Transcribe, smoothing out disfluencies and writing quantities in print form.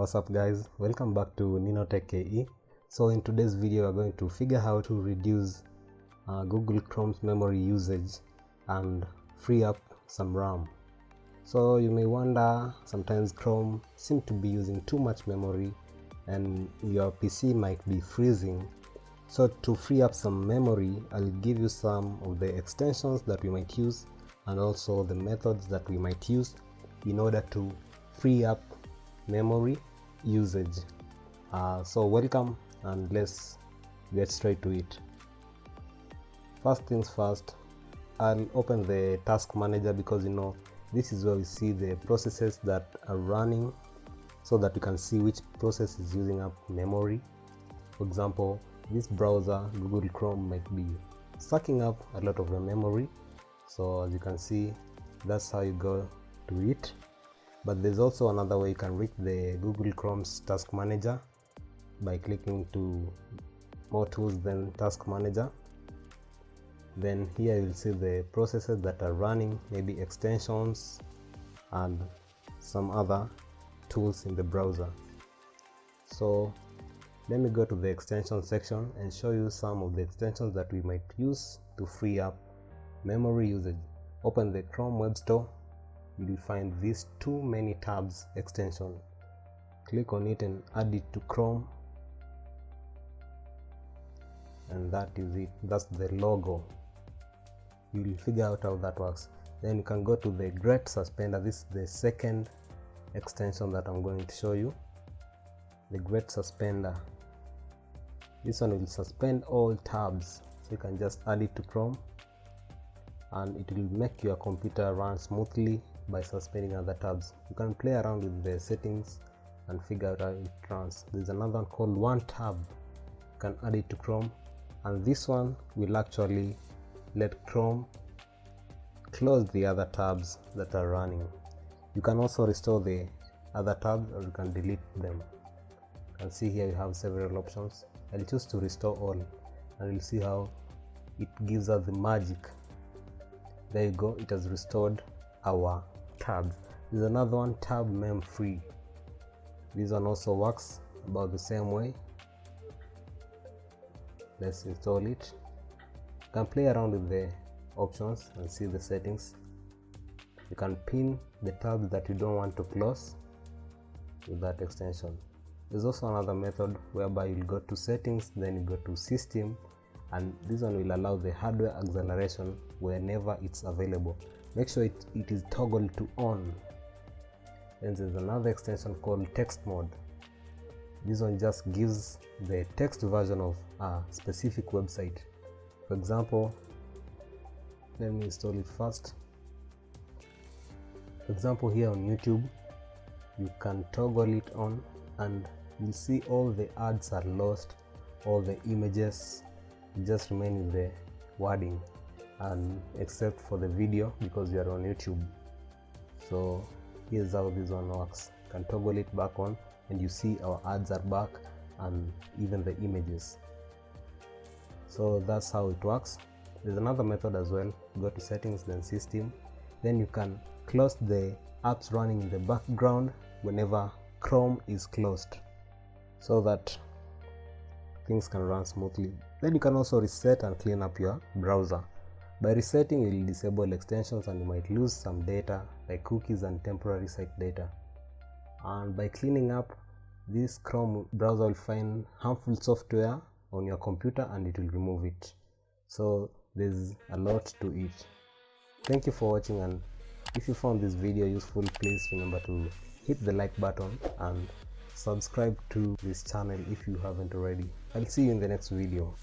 What's up guys, welcome back to Ninotech KE. So in today's video we're going to figure out how to reduce Google Chrome's memory usage and free up some RAM. So you may wonder, sometimes Chrome seems to be using too much memory and your PC might be freezing. So to free up some memory, I'll give you some of the extensions that we might use and also the methods that we might use in order to free up memory usage. So welcome and let's get straight to it. First things first, I'll open the task manager because this is where we see the processes that are running so that we can see which process is using up memory. For example, this browser Google Chrome might be sucking up a lot of the memory, so as you can see that's how you go to it. But there's also another way you can reach the Google Chrome's task manager by clicking to more tools than task manager. Then here you'll see the processes that are running, maybe extensions and some other tools in the browser. So let me go to the extension section and show you some of the extensions that we might use to free up memory usage. Open the Chrome Web Store. You will find these too many tabs extension. Click on it and add it to Chrome, and that is it. That's the logo. You will figure out how that works. Then you can go to the Great Suspender. This is the second extension that I'm going to show you. The Great Suspender. This one will suspend all tabs, so you can just add it to Chrome and it will make your computer run smoothly by suspending other tabs. You can play around with the settings and figure out how it runs. There's another one called One Tab. You can add it to Chrome, and this one will actually let Chrome close the other tabs that are running. You can also restore the other tabs or you can delete them. You can see here you have several options. I'll choose to restore all and you'll see how it gives us the magic. There you go, it has restored our tabs. There's another one, tab mem free. This one also works about the same way. Let's install it. You can play around with the options and see the settings. You can pin the tabs that you don't want to close with that extension. There's also another method whereby you'll go to settings, then you go to system, and this one will allow the hardware acceleration whenever it's available. Make sure it is toggled to on. Then there's another extension called text mode. This one just gives the text version of a specific website. For example, let me install it first. For example, here on YouTube you can toggle it on and you see all the ads are lost, all the images just remain in the wording, and except for the video because you are on YouTube. So here's how this one works. You can toggle it back on and you see our ads are back and even the images. So that's how it works. There's another method as well. Go to settings, then system, then you can close the apps running in the background whenever Chrome is closed so that things can run smoothly. Then you can also reset and clean up your browser. By resetting, you will disable extensions and you might lose some data like cookies and temporary site data. And by cleaning up, this Chrome browser will find harmful software on your computer and it will remove it. So there's a lot to it. Thank you for watching, and if you found this video useful, please remember to hit the like button and subscribe to this channel if you haven't already. I'll see you in the next video.